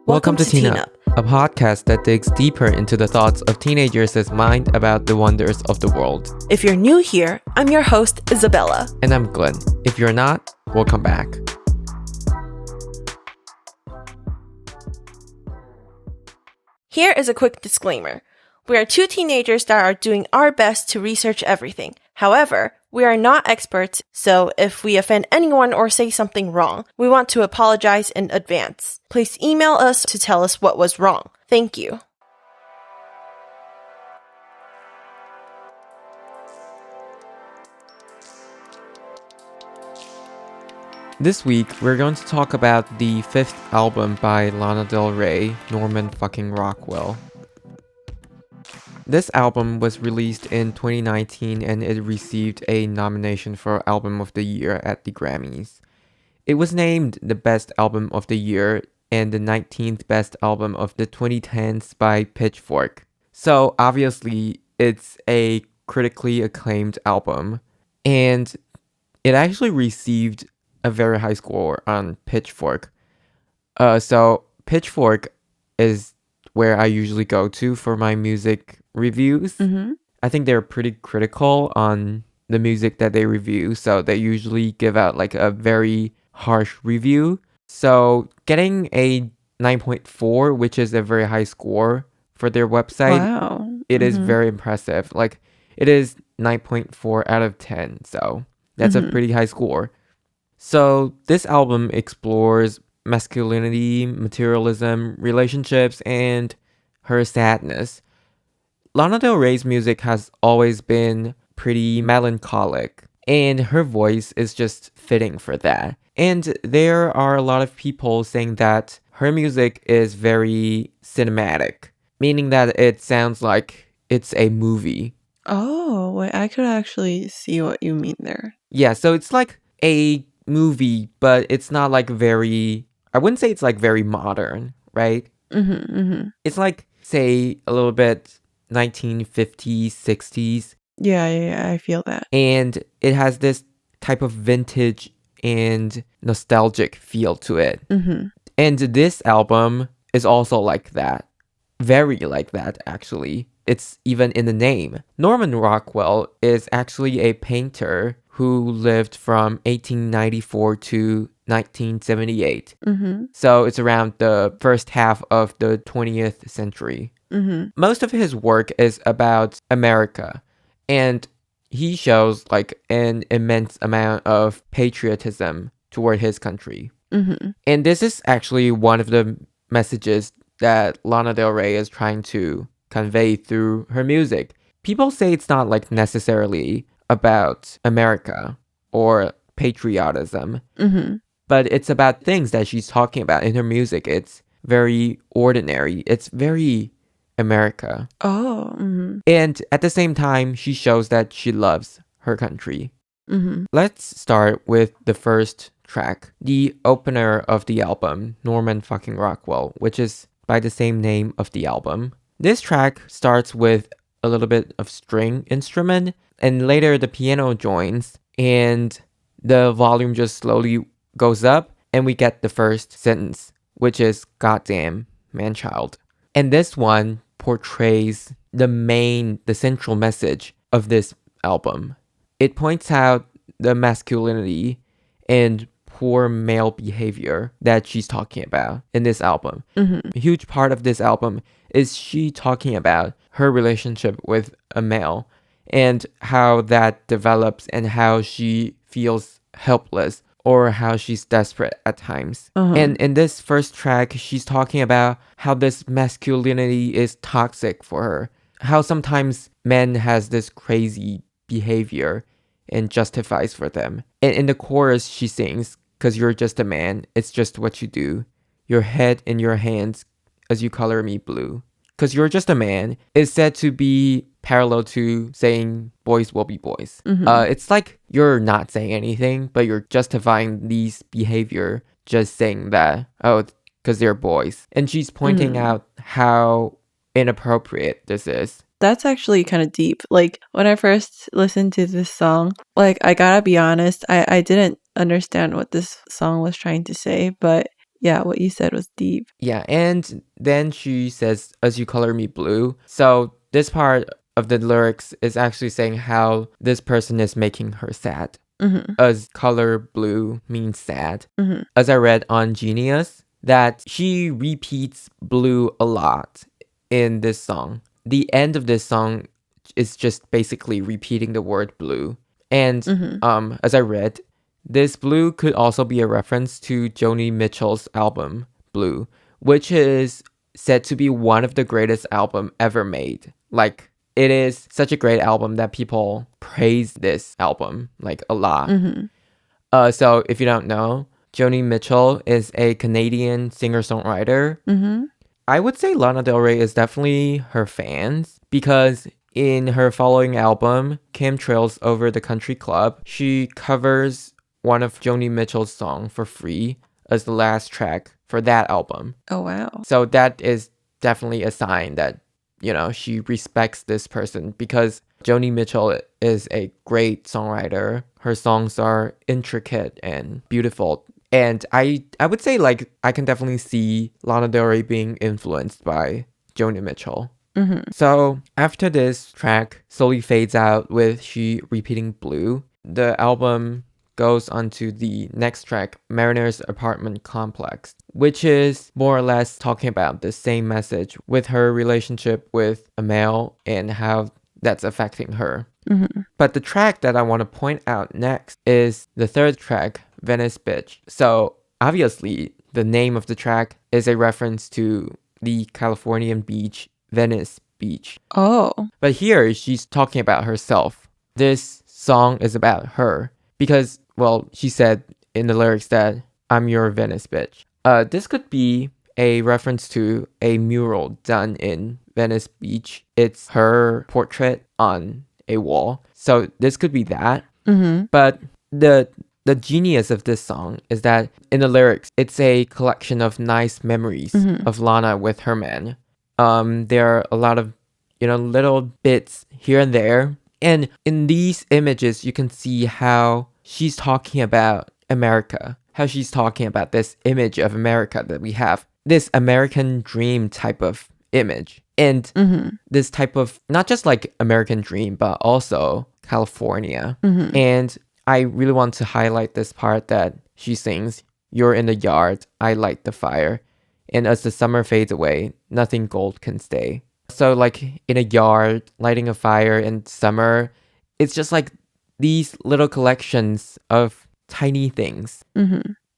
Welcome to Teen Up, a podcast that digs deeper into the thoughts of teenagers' mind about the wonders of the world. If you're new here, I'm your host, Isabella. And I'm Glenn. If you're not, welcome back. Here is a quick disclaimer. We are two teenagers that are doing our best to research everything. However, we are not experts, so if we offend anyone or say something wrong, we want to apologize in advance. Please email us to tell us what was wrong. Thank you. This week, we're going to talk about the fifth album by Lana Del Ray, Norman Fucking Rockwell. This album was released in 2019 and it received a nomination for Album of the Year at the Grammys. It was named the Best Album of the Year and the 19th Best Album of the 2010s by Pitchfork. So obviously, it's a critically acclaimed album, and it actually received a very high score on Pitchfork. So Pitchfork is where I usually go to for my music reviews. I think they're pretty critical on the music that they review, so they usually give out like a very harsh review. So getting a 9.4, which is a very high score for their website, it is very impressive. Like, it is 9.4 out of 10, so that's a pretty high score. So this album explores masculinity, materialism, relationships, and her sadness. Lana Del Rey's music has always been pretty melancholic, and her voice is just fitting for that. And there are a lot of people saying that her music is very cinematic, meaning that it sounds like it's a movie. Oh, wait, I could actually see what you mean there. Yeah, so it's like a movie, but it's not like very, I wouldn't say it's like very modern, right? It's like, say, a little bit 1950s, 60s. Yeah, I feel that. And it has this type of vintage and nostalgic feel to it. And this album is also like that. Very like that, actually. It's even in the name. Norman Rockwell is actually a painter who lived from 1894 to 1978. So it's around the first half of the 20th century. Most of his work is about America, and he shows like an immense amount of patriotism toward his country. And this is actually one of the messages that Lana Del Rey is trying to convey through her music. People say it's not like necessarily about America or patriotism, but it's about things that she's talking about in her music. It's very ordinary. It's very America. And at the same time, she shows that she loves her country. Let's start with the first track, the opener of the album, Norman Fucking Rockwell, which is by the same name of the album. This track starts with a little bit of string instrument, and later the piano joins, and the volume just slowly goes up, and we get the first sentence, which is "Goddamn man-child." And this one portrays the central message of this album. It points out the masculinity and poor male behavior that she's talking about in this album. A huge part of this album is she talking about her relationship with a male and how that develops and how she feels helpless or how she's desperate at times. And in this first track, she's talking about how this masculinity is toxic for her, how sometimes men has this crazy behavior and justifies for them. And in the chorus, she sings, "'Cause you're just a man, it's just what you do. Your head in your hands as you color me blue." "'Cause you're just a man" is said to be parallel to saying boys will be boys. It's like you're not saying anything, but you're justifying these behavior, just saying that, oh, because they're boys. And she's pointing out how inappropriate this is. That's actually kind of deep. Like, when I first listened to this song, like, I gotta be honest, I didn't understand what this song was trying to say, but Yeah, what you said was deep. Yeah, and then she says, "As you color me blue." So this part of the lyrics is actually saying how this person is making her sad. As color blue means sad. As I read on Genius, that she repeats blue a lot in this song. The end of this song is just basically repeating the word blue. And as I read, this blue could also be a reference to Joni Mitchell's album Blue, which is said to be one of the greatest album ever made. Like, it is such a great album that people praise this album like a lot. So if you don't know, Joni Mitchell is a Canadian singer-songwriter. I would say Lana Del Ray is definitely her fans because in her following album, Chemtrails Over the Country Club, she covers one of Joni Mitchell's songs for free as the last track for that album. Oh, wow. So that is definitely a sign that, she respects this person because Joni Mitchell is a great songwriter. Her songs are intricate and beautiful. And I would say, like, I can definitely see Lana Del Rey being influenced by Joni Mitchell. So after this track slowly fades out with she repeating blue, the album goes on to the next track, Mariner's Apartment Complex, which is more or less talking about the same message with her relationship with a male and how that's affecting her. But the track that I want to point out next is the third track, Venice Beach. So obviously the name of the track is a reference to the Californian beach, Venice Beach. Oh. But here she's talking about herself. This song is about her because, well, she said in the lyrics that I'm your Venice bitch. This could be a reference to a mural done in Venice Beach. It's her portrait on a wall. So this could be that. But the genius of this song is that in the lyrics, it's a collection of nice memories of Lana with her man. There are a lot of, little bits here and there. And in these images, you can see how she's talking about America, how she's talking about this image of America that we have, this American dream type of image. And this type of, not just like American dream, but also California. And I really want to highlight this part that she sings, "You're in the yard, I light the fire. And as the summer fades away, nothing gold can stay." So like in a yard, lighting a fire in summer, it's just like these little collections of tiny things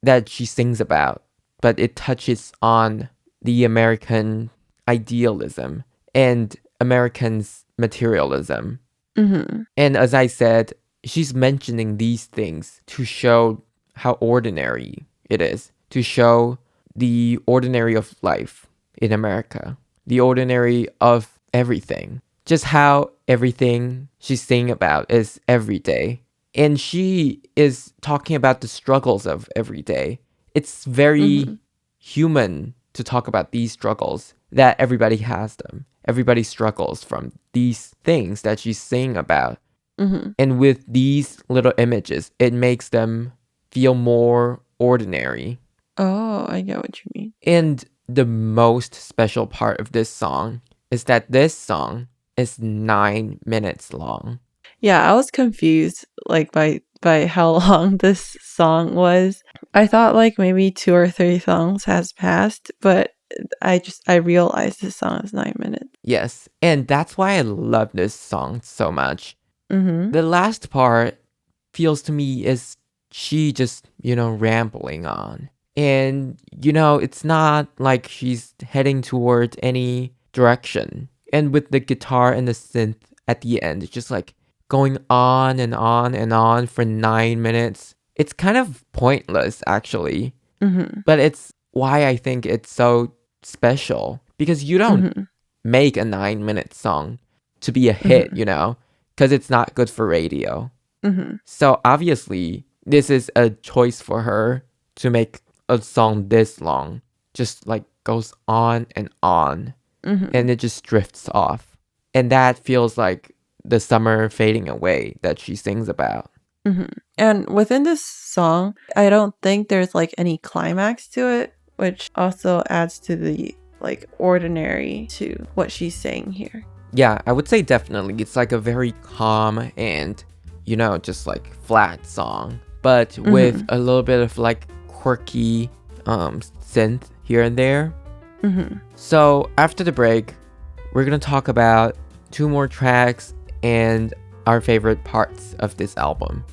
that she sings about, but it touches on the American idealism and Americans' materialism. And as I said, she's mentioning these things to show how ordinary it is, to show the ordinary of life in America, the ordinary of everything, just how everything she's singing about is everyday. And she is talking about the struggles of every day. It's very human to talk about these struggles, that everybody has them. Everybody struggles from these things that she's singing about. And with these little images, it makes them feel more ordinary. Oh, I get what you mean. And the most special part of this song is that this song is 9 minutes long. Yeah, I was confused like by how long this song was. I thought like maybe 2 or 3 songs has passed, but I realized this song is 9 minutes. Yes, and that's why I love this song so much. The last part feels to me is she just, rambling on. And, it's not like she's heading toward any direction. And with the guitar and the synth at the end, it's just like going on and on and on for 9 minutes. It's kind of pointless, actually. But it's why I think it's so special. Because you don't make a 9-minute song to be a hit, because it's not good for radio. So obviously, this is a choice for her to make a song this long. Just like goes on and on. And it just drifts off. And that feels like the summer fading away that she sings about. And within this song, I don't think there's like any climax to it. which also adds to the like ordinary to what she's saying here. Yeah, I would say definitely. It's like a very calm and, you know, just like flat song, but with a little bit of like quirky synth here and there. So after the break, we're gonna talk about 2 more tracks and our favorite parts of this album.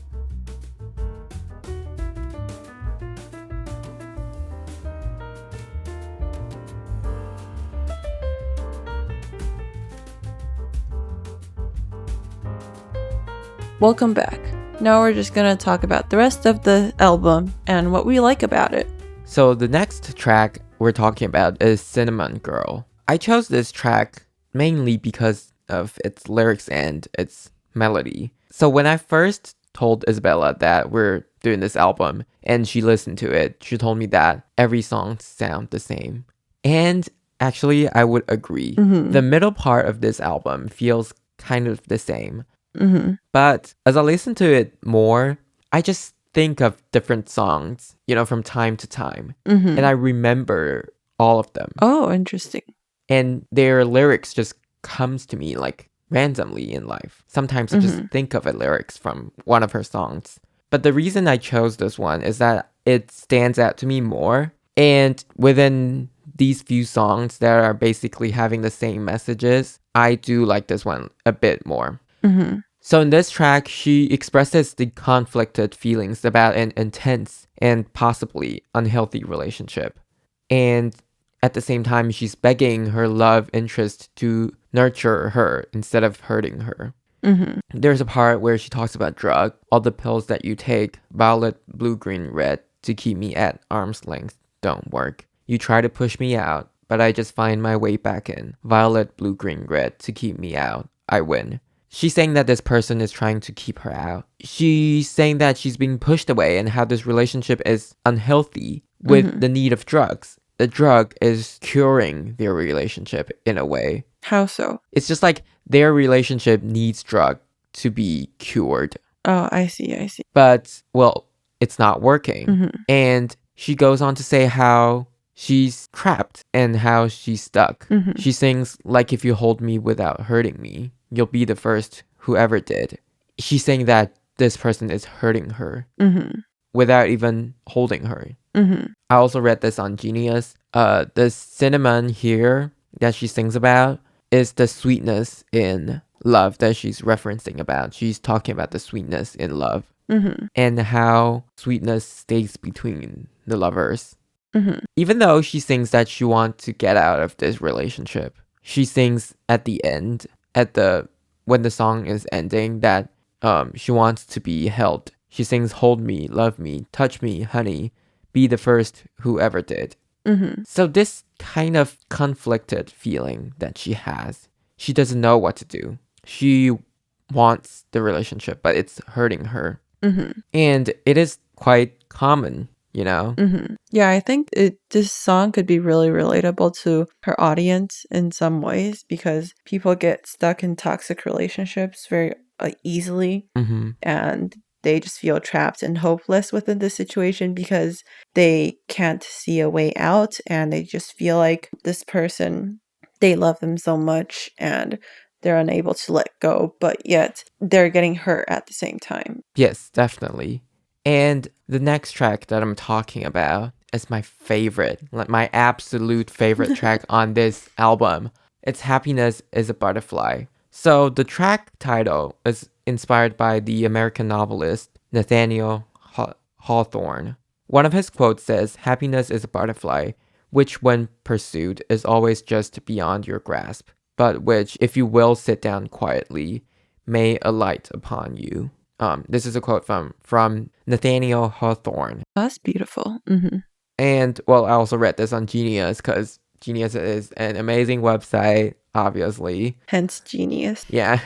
Welcome back. Now we're just gonna talk about the rest of the album and what we like about it. So the next track we're talking about is Cinnamon Girl. I chose this track mainly because of its lyrics and its melody. So when I first told Isabella that we're doing this album and she listened to it, she told me that every song sounds the same. And actually, I would agree. The middle part of this album feels kind of the same. But as I listen to it more, I just think of different songs, you know, from time to time. And I remember all of them. Oh, interesting. And their lyrics just comes to me like randomly in life. Sometimes I just think of a lyrics from one of her songs. But the reason I chose this one is that it stands out to me more. And within these few songs that are basically having the same messages, I do like this one a bit more. So in this track, she expresses the conflicted feelings about an intense and possibly unhealthy relationship. And at the same time, she's begging her love interest to nurture her instead of hurting her. There's a part where she talks about drug, all the pills that you take, violet, blue, green, red, to keep me at arm's length don't work. You try to push me out, but I just find my way back in. Violet, blue, green, red, to keep me out. I win. She's saying that this person is trying to keep her out. She's saying that she's being pushed away and how this relationship is unhealthy with the need of drugs. The drug is curing their relationship in a way. How so? It's just like their relationship needs drug to be cured. Oh, I see. But, well, it's not working. And she goes on to say how she's trapped and how she's stuck. She sings, like, if you hold me without hurting me, you'll be the first who ever did. She's saying that this person is hurting her without even holding her. I also read this on Genius. The cinnamon here that she sings about is the sweetness in love that she's referencing about. She's talking about the sweetness in love and how sweetness stays between the lovers. Even though she sings that she wants to get out of this relationship, she sings at the end, when the song is ending, that she wants to be held. She sings, hold me, love me, touch me, honey, be the first who ever did. So this kind of conflicted feeling that she has, she doesn't know what to do. She wants the relationship, but it's hurting her. And it is quite common, you know? Yeah, I think this song could be really relatable to her audience in some ways because people get stuck in toxic relationships very easily and they just feel trapped and hopeless within the situation because they can't see a way out and they just feel like this person, they love them so much and they're unable to let go, but yet they're getting hurt at the same time. Yes, definitely. And the next track that I'm talking about is my favorite, like my absolute favorite track on this album. It's Happiness is a Butterfly. So the track title is inspired by the American novelist Nathaniel Hawthorne. One of his quotes says, happiness is a butterfly, which when pursued is always just beyond your grasp, but which, if you will sit down quietly, may alight upon you. This is a quote from Nathaniel Hawthorne. That's beautiful. And, well, I also read this on Genius, because Genius is an amazing website, obviously. Hence Genius. Yeah.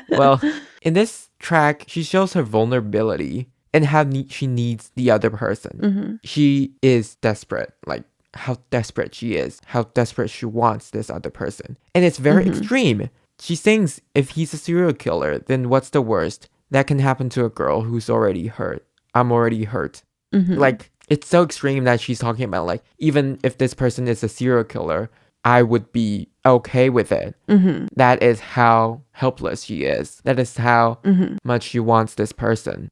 Well, in this track, she shows her vulnerability and how she needs the other person. She is desperate, like how desperate she is, how desperate she wants this other person. And it's very extreme. She sings, if he's a serial killer, then what's the worst that can happen to a girl who's already hurt? I'm already hurt. Like, it's so extreme that she's talking about like, even if this person is a serial killer, I would be okay with it. That is how helpless she is. That is how much she wants this person.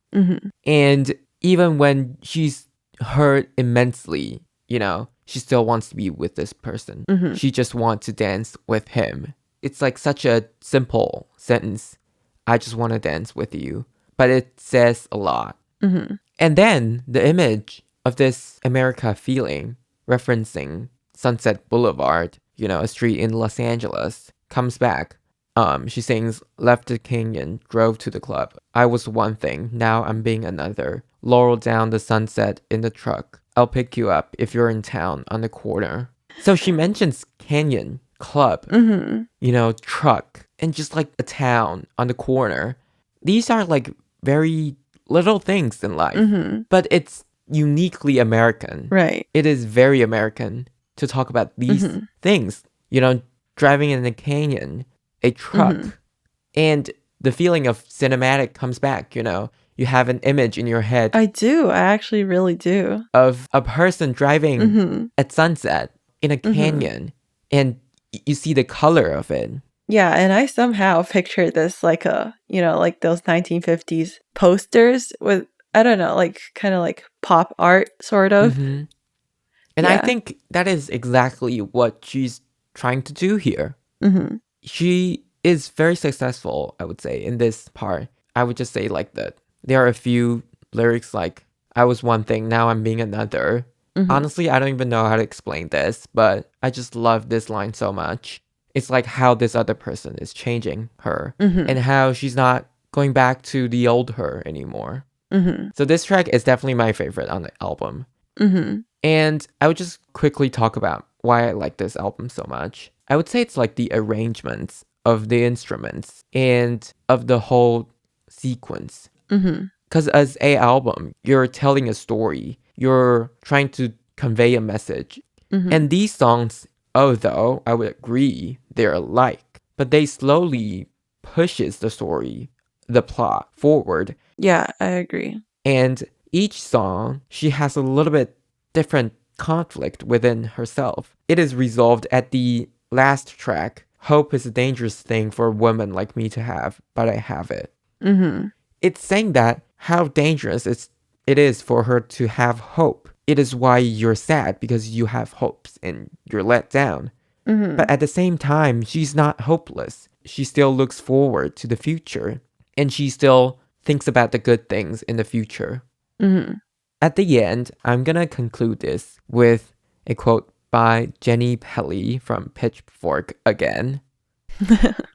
And even when she's hurt immensely, you know, she still wants to be with this person. She just wants to dance with him. It's like such a simple sentence. I just want to dance with you. But it says a lot. And then the image of this America feeling, referencing Sunset Boulevard, you know, a street in Los Angeles, comes back. She sings, left the canyon, drove to the club. I was one thing, now I'm being another. Laurel down the sunset in the truck. I'll pick you up if you're in town on the corner. So she mentions canyon, club, you know, truck, and just like a town on the corner. These are like very little things in life, but it's uniquely American. Right. It is very American to talk about these things, you know, driving in a canyon, a truck, and the feeling of cinematic comes back, you know. You have an image in your head. I do. I actually really do. Of a person driving at sunset in a canyon, and you see the color of it. Yeah, and I somehow pictured this like a, you know, like those 1950s posters with, I don't know, like kind of like pop art sort of. And I think that is exactly what she's trying to do here. She is very successful, I would say, in this part. I would just say like that. There are a few lyrics like, I was one thing, now I'm being another. Honestly, I don't even know how to explain this, but I just love this line so much. It's like how this other person is changing her and how she's not going back to the old her anymore. So this track is definitely my favorite on the album. And I would just quickly talk about why I like this album so much. I would say it's like the arrangements of the instruments and of the whole sequence. Because as a album, you're telling a story. You're trying to convey a message. And these songs, although I would agree they're alike, but they slowly pushes the story, the plot forward. Yeah, I agree. And each song, she has a little bit different conflict within herself. It is resolved at the last track. Hope is a dangerous thing for a woman like me to have, but I have it. It's saying that how dangerous it is for her to have hope. It is why you're sad, because you have hopes and you're let down. But at the same time, she's not hopeless. She still looks forward to the future. And she still thinks about the good things in the future. At the end, I'm gonna conclude this with a quote by Jenny Pelly from Pitchfork again.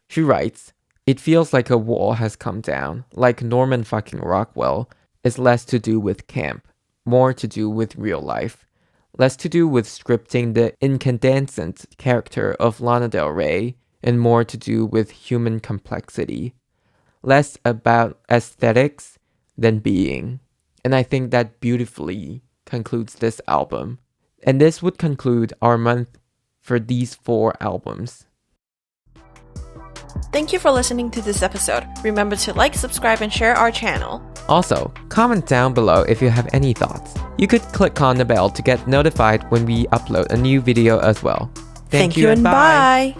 She writes, "It feels like a wall has come down, like Norman Fucking Rockwell. It's less to do with camp, more to do with real life. Less to do with scripting the incandescent character of Lana Del Ray, and more to do with human complexity. Less about aesthetics than being." And I think that beautifully concludes this album. And this would conclude our month for these 4 albums. Thank you for listening to this episode. Remember to like, subscribe, and share our channel. Also, comment down below if you have any thoughts. You could click on the bell to get notified when we upload a new video as well. Thank you and bye.